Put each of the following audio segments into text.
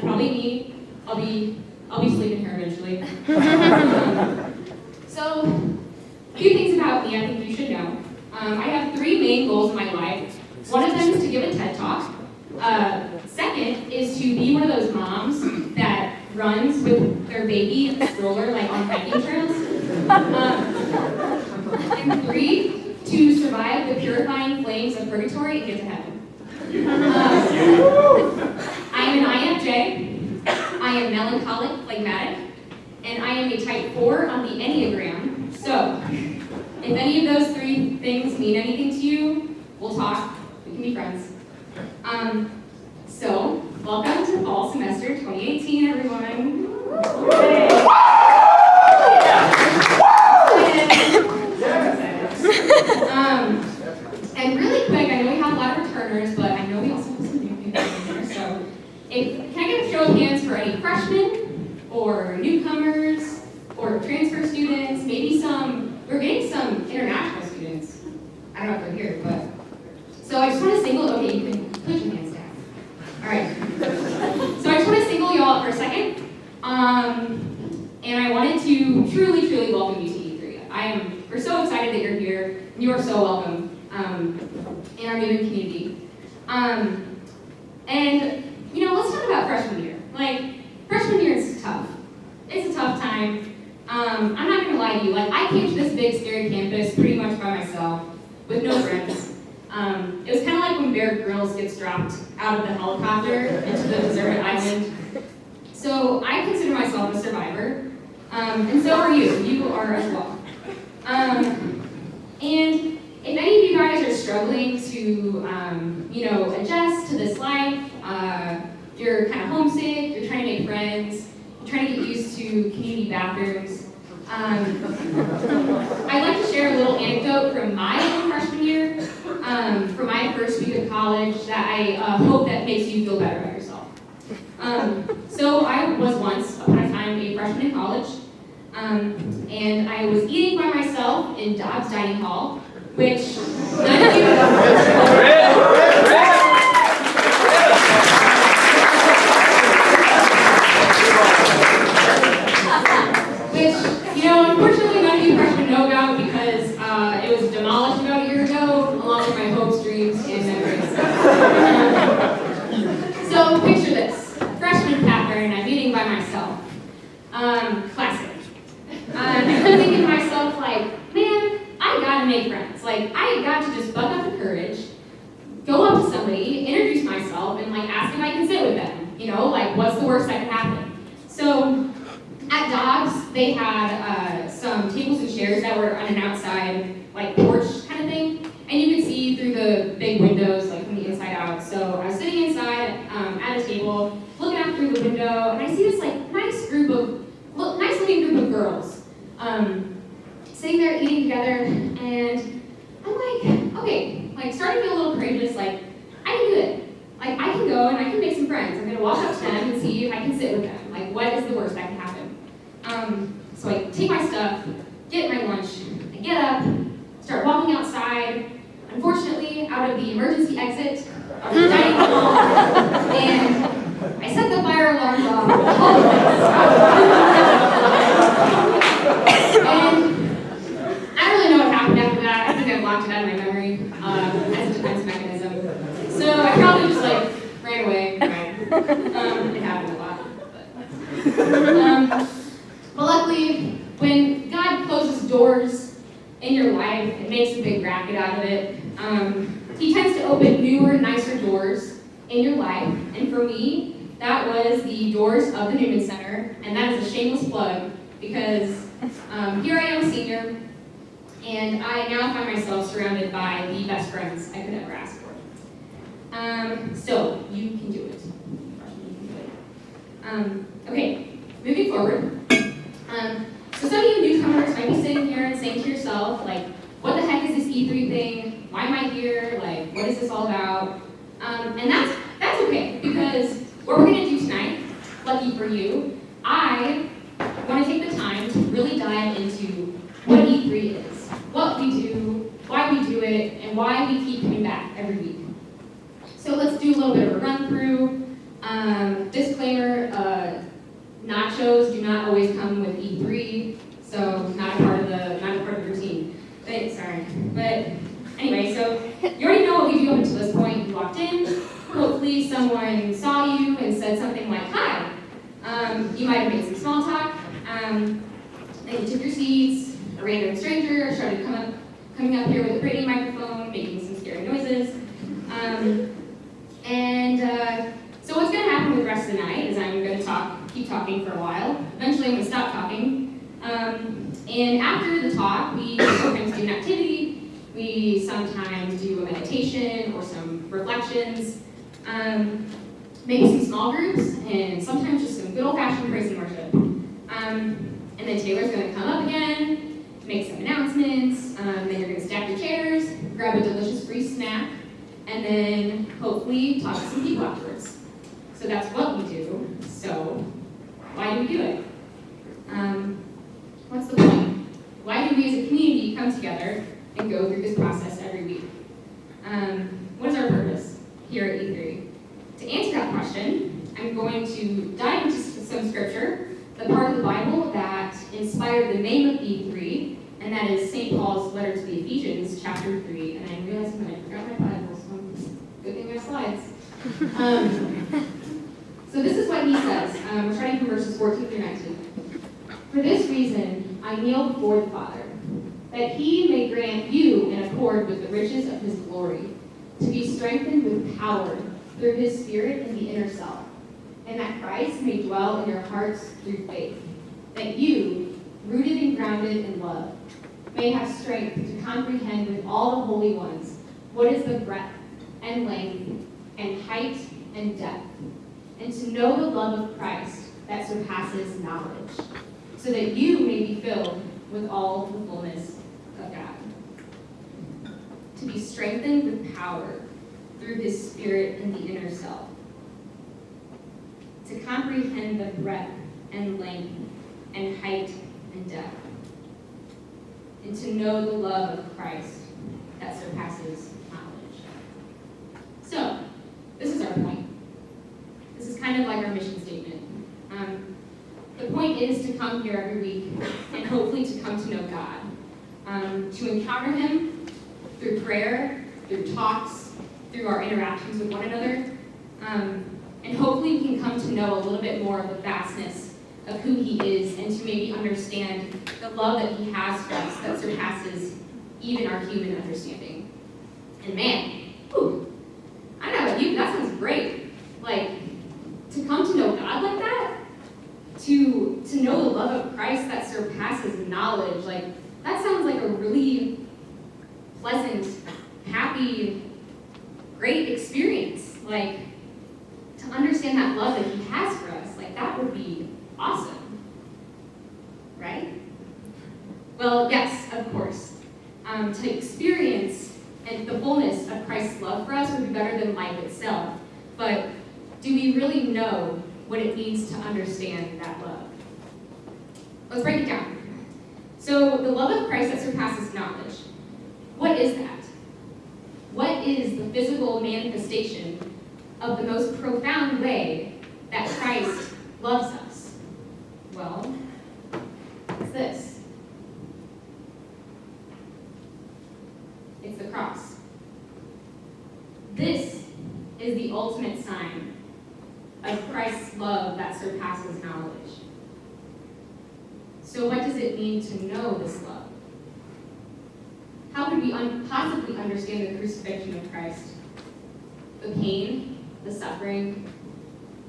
probably me. I'll be sleeping here eventually. So, a few things about me I think you should know. I have 3 main goals in my life. One of them is to give a TED Talk. Second is to be one of those moms that runs with their baby in a stroller, like on hiking trails. And 3, to survive the purifying flames of purgatory and get to heaven. I am an INFJ. I am melancholic, phlegmatic, and I am a type 4 on the Enneagram. So, if any of those 3 things mean anything to you, we'll talk. We can be friends. So, welcome to fall semester 2018, everyone. And really quick, I know we have a lot of returners, but I know we also have some new people in here. So, can I get a show of hands for any freshmen or newcomers or transfer students? Maybe we're getting some international students. I don't know if they're here, but. So I just want to single, okay, you can put your hands down. All right. So I just want to single you all out for a second. And I wanted to truly, truly welcome you to E3. We're so excited that you're here. And you are so welcome in our Newman community. And, let's talk about freshman year. Freshman year is tough. It's a tough time. I'm not going to lie to you. I came to this big, scary campus pretty much by myself with no friends. It was kind of like when Bear Grylls gets dropped out of the helicopter into the deserted island. So I consider myself a survivor, and so are you. You are as well. And if any of you guys are struggling to, adjust to this life, you're kind of homesick, you're trying to make friends, you're trying to get used to community bathrooms, I'd like to share a little anecdote from my own freshman year, from my first week of college, that I hope that makes you feel better about yourself. So I was once upon a time a freshman in college, and I was eating by myself in Dobbs Dining Hall, which none of you unfortunately none of you freshmen know about because it was demolished about a year ago, along with my hopes, dreams, and memories. So picture this. Freshman Katherine, I'm eating by myself. Classic. I'm thinking to myself, man, I gotta make friends. I got to just buck up the courage, go up to somebody, introduce myself, and ask if I can sit with them. What's the worst that can happen? So at Dobbs, they had some tables and chairs that were on an outside, porch kind of thing, and you could see through the big windows, from the inside out. So I was sitting inside at a table, looking out through the window, and I see this nice looking group of girls sitting there eating together, and I'm okay, starting to feel a little courageous, I can do it. I can go and I can make some friends. I'm gonna walk up to them and see if I can sit with them. What is the worst that can happen? So I take my stuff, get my lunch, I get up, start walking outside, unfortunately out of the emergency exit of the dining hall, and I set the fire alarms off. And I don't really know what happened after that. I think I blocked it out of my memory as a defense mechanism. So I probably just ran away. It happened a lot. But luckily, when God closes doors in your life and makes a big racket out of it, He tends to open newer, nicer doors in your life. And for me, that was the doors of the Newman Center, and that is a shameless plug because here I am a senior, and I now find myself surrounded by the best friends I could ever ask for. So you can do it. Okay, moving forward. So some of you newcomers might be sitting here and saying to yourself, what the heck is this E3 thing? Why am I here? What is this all about? And that's okay, because what we're going to do tonight, lucky for you, I want to take the time to really dive into what E3 is, what we do, why we do it, and why we keep coming back every week. So let's do a little bit of a run through. Disclaimer, nachos do not always come with E3, so not a part of the routine. Sorry. But anyway, so you already know what we do up until this point. You walked in, hopefully someone saw you and said something like, hi. You might have made some small talk, then you took your seats, a random stranger started coming up here with a Britney microphone, making some scary noises. So what's going to happen with the rest of the night is I'm going to keep talking for a while. Eventually I'm going to stop talking. And after the talk, we sometimes do an activity. We sometimes do a meditation or some reflections. Maybe some small groups, and sometimes just some good old-fashioned praise and worship. And then Taylor's going to come up again, make some announcements, then you're going to stack your chairs, grab a delicious free snack, and then hopefully talk to some people afterwards. So that's what we do. So why do we do it? What's the point? Why do we as a community come together and go through this process every week? What is our purpose here at E3? To answer that question, I'm going to dive into some scripture, the part of the Bible that inspired the name of E3, and that is St. Paul's letter to the Ephesians, chapter 3. And I realized when I forgot my Bible, so good thing I have slides. So this is what he says. We're starting from verses 14 through 19. For this reason, I kneel before the Father, that he may grant you in accord with the riches of his glory, to be strengthened with power through his Spirit in the inner self, and that Christ may dwell in your hearts through faith, that you, rooted and grounded in love, may have strength to comprehend with all the holy ones what is the breadth and length and height and depth, and to know the love of Christ that surpasses knowledge, so that you may be filled with all the fullness of God. To be strengthened with power through his Spirit in the inner self. To comprehend the breadth and length and height and depth. And to know the love of Christ that surpasses knowledge. So, this is our point. This is kind of like our mission statement. The point is to come here every week and hopefully to come to know God. To encounter him through prayer, through talks, through our interactions with one another. And hopefully we can come to know a little bit more of the vastness of who he is and to maybe understand the love that he has for us that surpasses even our human understanding. And man, whew, I don't know about you, that sounds great. Like, to come to know God like that, to know the love of Christ that surpasses knowledge, like, that sounds like a really pleasant, happy, great experience. Like, to understand that love that he has for us, like, that would be awesome. Right? Well, yes, of course. To experience and the fullness of Christ's love for us would be better than life itself. But do we really know what it means to understand that love? Let's break it down. So, the love of Christ that surpasses knowledge. What is that? What is the physical manifestation of the most profound way that Christ loves us? Well, it's this. It's the cross. This is the ultimate sign of Christ's love that surpasses knowledge. So what does it mean to know this love? How could we possibly understand the crucifixion of Christ? The pain, the suffering,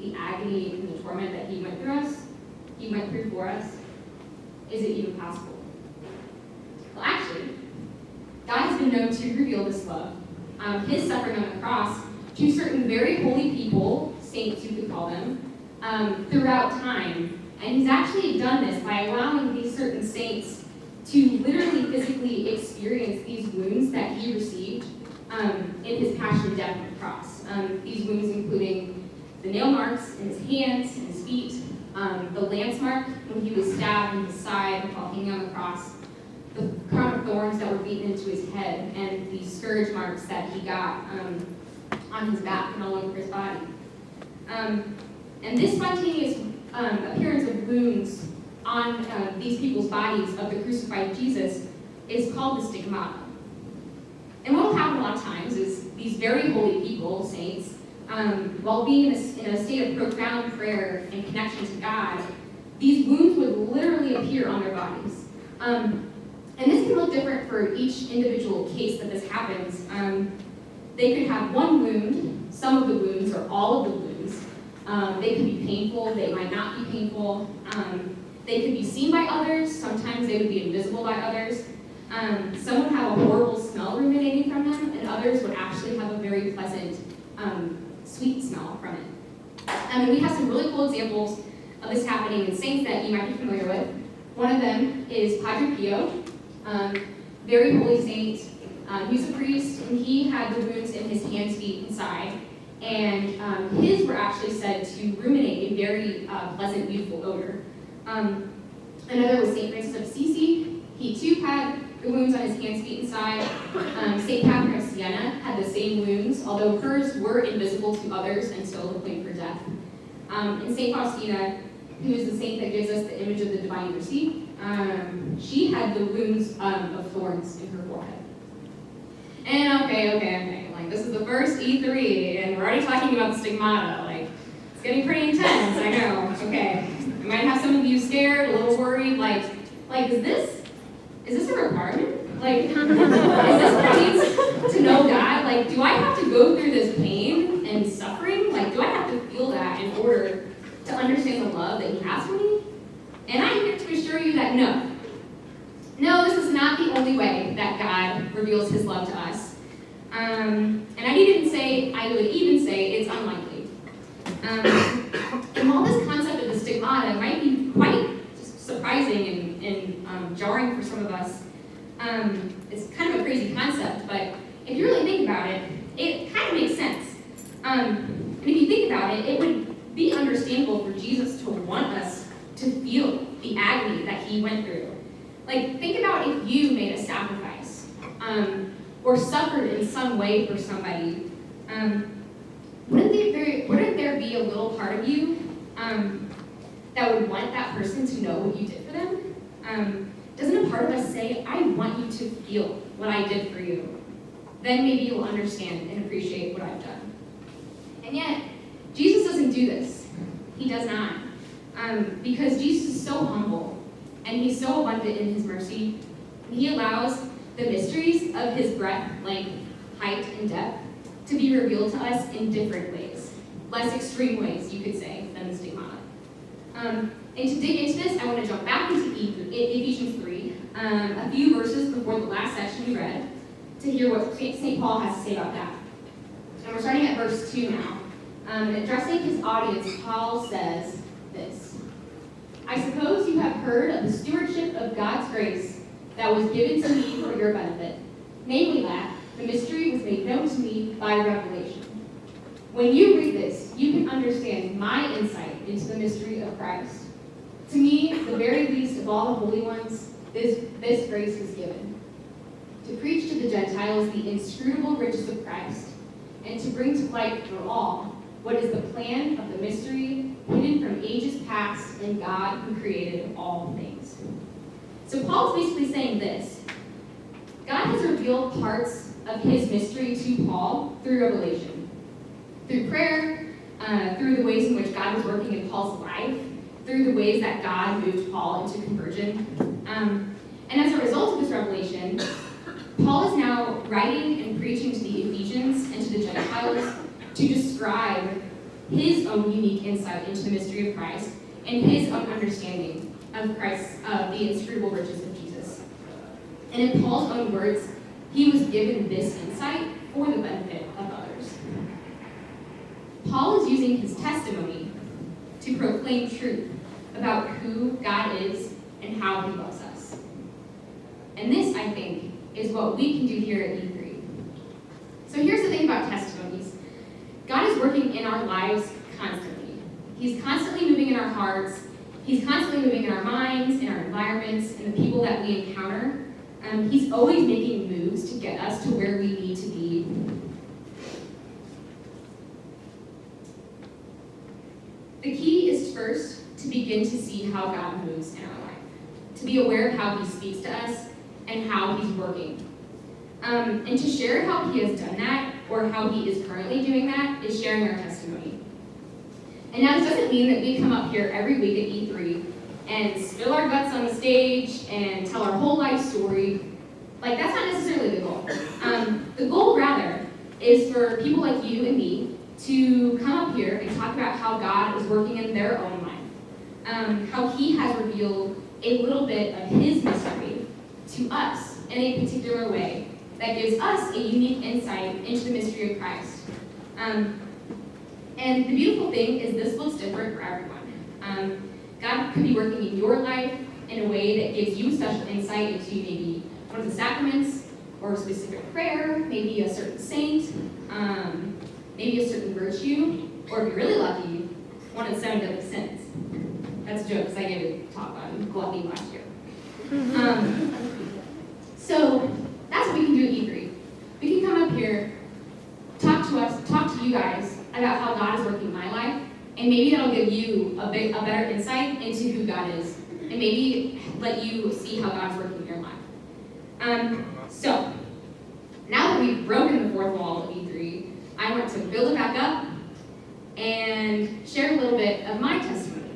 the agony, and the torment that he went through for us? Is it even possible? Well, actually, God has been known to reveal this love, his suffering on the cross, to certain very holy people, saints you could call them, throughout time. And he's actually done this by allowing these certain saints to literally physically experience these wounds that he received in his passion, death, on the cross. These wounds including the nail marks in his hands and his feet, the lance mark when he was stabbed in his side while hanging on the cross, the crown of thorns that were beaten into his head, and the scourge marks that he got on his back and all over his body. And this spontaneous appearance of wounds on these people's bodies of the crucified Jesus is called the stigmata. And what will happen a lot of times is these very holy people, saints, while being in a state of profound prayer and connection to God, these wounds would literally appear on their bodies. And this can look different for each individual case that this happens. They could have one wound, some of the wounds, or all of the wounds. They could be painful, they might not be painful. They could be seen by others, sometimes they would be invisible by others. Some would have a horrible smell ruminating from them, and others would actually have a very pleasant, sweet smell from it. And we have some really cool examples of this happening in saints that you might be familiar with. One of them is Padre Pio, very holy saint. He's a priest, and he had the wounds in his hands, feet, and side. And his were actually said to ruminate a very pleasant, beautiful odor. Another was St. Francis of Assisi. He too had the wounds on his hands, feet, and side. St. Catherine of Siena had the same wounds, although hers were invisible to others and still point for death. And St. Faustina, who is the saint that gives us the image of the Divine Mercy, she had the wounds of thorns in her forehead. And okay, like this is the first E3, and we're already talking about the stigmata. Like, it's getting pretty intense, I know. Okay, I might have some of you scared, a little worried, like is this a requirement? Like, is this what it means to know God? Like, do I have to go through this pain and suffering? Like, do I have to feel that in order to understand the love that He has for me? And I'm here to assure you that no. No, this is not the only way that God reveals His love to us. And I would even say it's unlikely. And while this concept of the stigmata might be quite surprising and jarring for some of us, it's kind of a crazy concept, but if you really think about it, it kind of makes sense. And if you think about it, it would be understandable for Jesus to want us to feel the agony that He went through. Like, think about if you made a sacrifice, or suffered in some way for somebody. Wouldn't there be a little part of you that would want that person to know what you did for them? Doesn't a part of us say, I want you to feel what I did for you? Then maybe you'll understand and appreciate what I've done. And yet, Jesus doesn't do this. He does not. Because Jesus is so humble, and He's so abundant in His mercy, and He allows the mysteries of His breadth, length, height, and depth to be revealed to us in different ways. Less extreme ways, you could say, than the stigmata. And to dig into this, I want to jump back into Ephesians 3, a few verses before the last section we read, to hear what St. Paul has to say about that. And we're starting at verse 2 now. Addressing his audience, Paul says this: I suppose you have heard of the stewardship of God's grace that was given to me for your benefit, namely that the mystery was made known to me by revelation. When you read this, you can understand my insight into the mystery of Christ. To me, the very least of all the holy ones, this grace was given: to preach to the Gentiles the inscrutable riches of Christ, and to bring to light for all what is the plan of the mystery hidden from ages past in God who created all things. So Paul's basically saying this: God has revealed parts of His mystery to Paul through revelation, through prayer, through the ways in which God was working in Paul's life, through the ways that God moved Paul into conversion. And as a result of this revelation, Paul is now writing and preaching to the Ephesians and to the Gentiles to describe his own unique insight into the mystery of Christ and his own understanding of Christ, the inscrutable riches of Jesus. And in Paul's own words, he was given this insight for the benefit of others. Paul is using his testimony to proclaim truth about who God is and how He loves us. And this, I think, is what we can do here at E3. So here's the thing about testimonies. God is working in our lives constantly. He's constantly moving in our hearts. He's constantly moving in our minds, in our environments, in the people that we encounter. He's always making moves to get us to where we need to be. first to begin to see how God moves in our life, to be aware of how he speaks to us and how he's working. And to share how he has done that, or how he is currently doing that, is sharing our testimony. And now this doesn't mean that we come up here every week at E3 and spill our guts on the stage and tell our whole life story. Like, that's not necessarily the goal. The goal, rather, is for people like you and me to come up here and talk about how God is working in their own life, how he has revealed a little bit of his mystery to us in a particular way that gives us a unique insight into the mystery of Christ. And the beautiful thing is this looks different for everyone. God could be working in your life in a way that gives you special insight into maybe one of the sacraments, or a specific prayer, maybe a certain saint, maybe a certain virtue, or if you're really lucky, one of the 7 deadly sins. That's a joke, because I gave a talk on gluttony last year. So that's what we can do at E3. We can come up here, talk to you guys about how God is working in my life, and maybe that'll give you a better insight into who God is, and maybe let you see how God's working in your life. So, now that we've broken the fourth wall of E3, I want to build it back up and share a little bit of my testimony.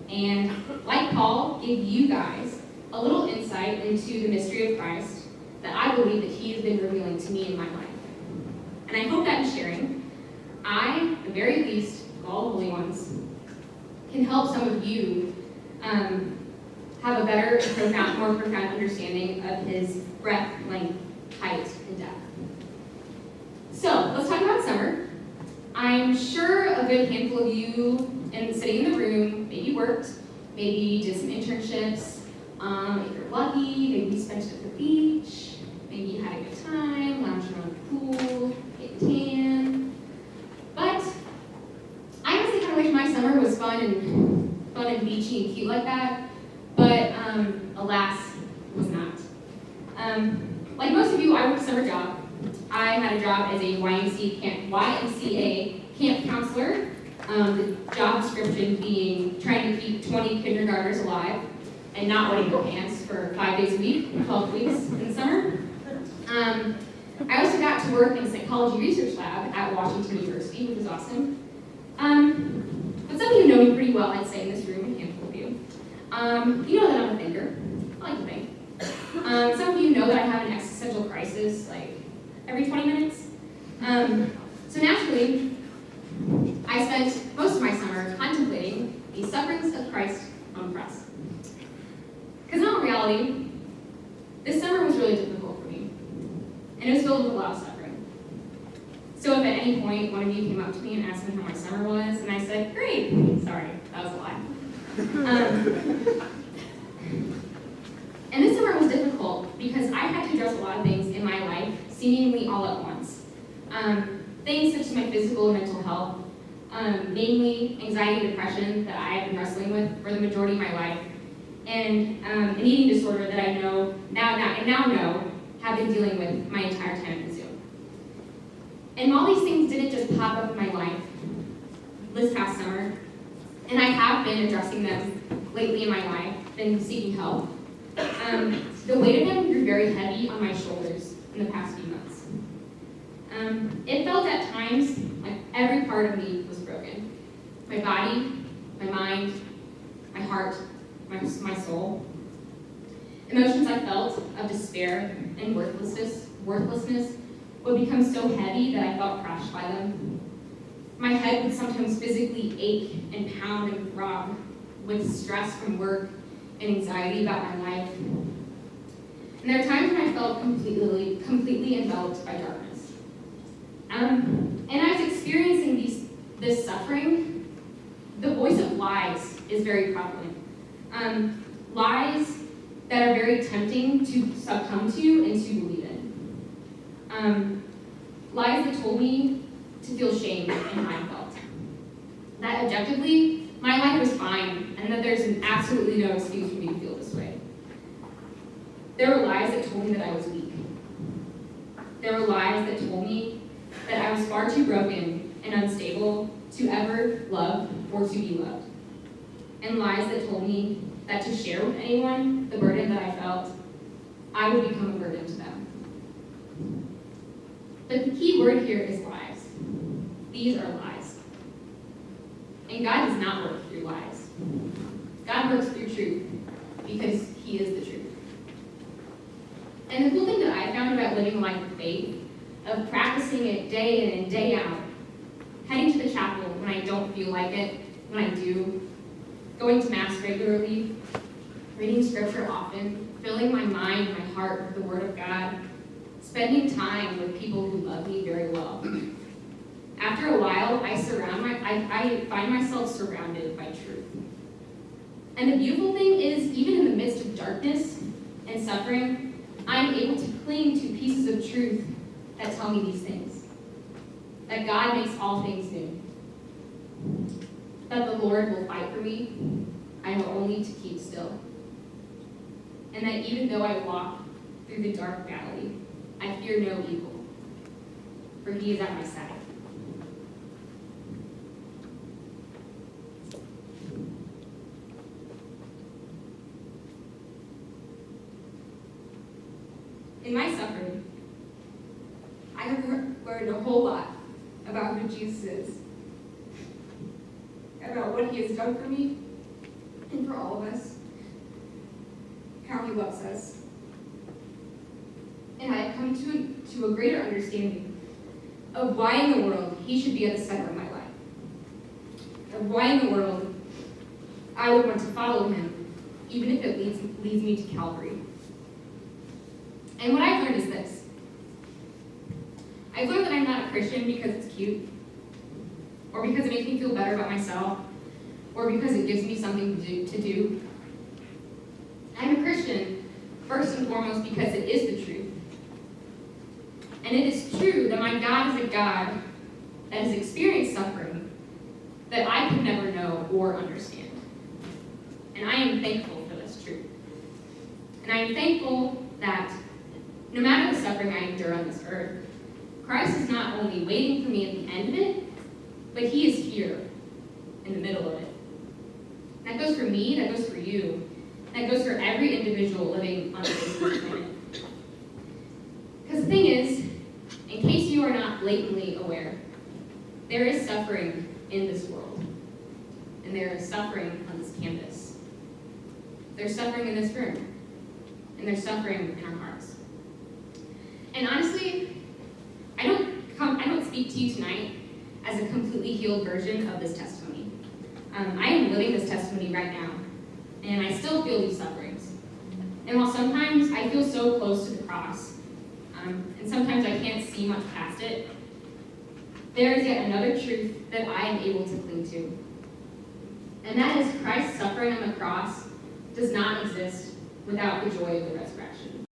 And like Paul, give you guys a little insight into the mystery of Christ that I believe that he has been revealing to me in my life. And I hope that in sharing, I, at the very least, of all the holy ones, can help some of you have a better, more profound understanding of his breadth, length, height, and depth. So, let's talk about summer. I'm sure a good handful of you sitting in the room maybe worked, maybe did some internships. If you're lucky, maybe spent it at the beach, maybe you had a good time, lounged around the pool, getting tan. But I honestly kind of wish my summer was fun and beachy and cute like that. But alas, it was not. Like most of you, I worked a summer job. I had a job as a YMCA camp counselor. The job description being trying to keep 20 kindergartners alive and not wetting their pants for 5 days a week, 12 weeks in the summer. I also got to work in a psychology research lab at Washington University, which was awesome. But some of you know me pretty well, I'd say, in this room, a handful of you. You know that I'm a thinker. I like to think. Some of you know that I have an existential crisis, like, every 20 minutes. So naturally, I spent most of my summer contemplating the sufferings of Christ on the cross. Because in all reality, this summer was really difficult for me. And it was filled with a lot of suffering. So if at any point one of you came up to me and asked me how my summer was, and I said, great, sorry, that was a lie. And this summer was difficult because I had to address a lot of things in my life, seemingly all at once. Things such as my physical and mental health, namely anxiety and depression that I have been wrestling with for the majority of my life, and an eating disorder that I now know have been dealing with my entire time at Zoom. And while these things didn't just pop up in my life this past summer, and I have been addressing them lately in my life, been seeking help, the weight of them grew very heavy on my shoulders in the past few months. It felt at times like every part of me was broken. My body, my mind, my heart, my soul. Emotions I felt of despair and worthlessness would become so heavy that I felt crushed by them. My head would sometimes physically ache and pound and throb with stress from work and anxiety about my life. And there are times when I felt completely enveloped by darkness. And I was experiencing this suffering. The voice of lies is very prevalent. Lies that are very tempting to succumb to and to believe in. Lies that told me to feel shame and how I felt. That objectively, my life was fine, and that there's absolutely no excuse for me to feel this way. There were lies that told me that I was weak. There were lies that told me that I was far too broken and unstable to ever love or to be loved. and lies that told me that to share with anyone the burden that I felt, I would become a burden to them. But the key word here is lies. These are lies. And God does not work through lies. God works through truth because He is the truth. And the cool thing that I found about living a life of faith, of practicing it day in and day out, heading to the chapel when I don't feel like it, when I do, going to Mass regularly, reading Scripture often, filling my mind and my heart with the Word of God, spending time with people who love me very well. After a while, I find myself surrounded by truth. And the beautiful thing is, even in the midst of darkness and suffering, I'm able to cling to pieces of truth that tell me these things. That God makes all things new. That the Lord will fight for me. I know only to keep still. And that even though I walk through the dark valley, I fear no evil, for He is at my side. In my suffering, I have learned a whole lot about who Jesus is, about what He has done for me and for all of us, how He loves us. And I have come to a greater understanding of why in the world He should be at the center of my life, of why in the world I would want to follow Him, even if it leads me to Calvary. And what I've learned is this. I've learned that I'm not a Christian because it's cute, or because it makes me feel better about myself, or because it gives me something to do. I'm a Christian, first and foremost, because it is the truth. And it is true that my God is a God that has experienced suffering that I could never know or understand. And I am thankful for this truth. And I am thankful that no matter the suffering I endure on this earth, Christ is not only waiting for me at the end of it, but He is here in the middle of it. That goes for me, that goes for you, that goes for every individual living on the face of the planet. Because the thing is, in case you are not blatantly aware, there is suffering in this world. And there is suffering on this campus. There's suffering in this room. And there's suffering in our hearts. And honestly, I don't speak to you tonight as a completely healed version of this testimony. I am living this testimony right now, and I still feel these sufferings. And while sometimes I feel so close to the cross, and sometimes I can't see much past it, there is yet another truth that I am able to cling to. And that is Christ's suffering on the cross does not exist without the joy of the resurrection.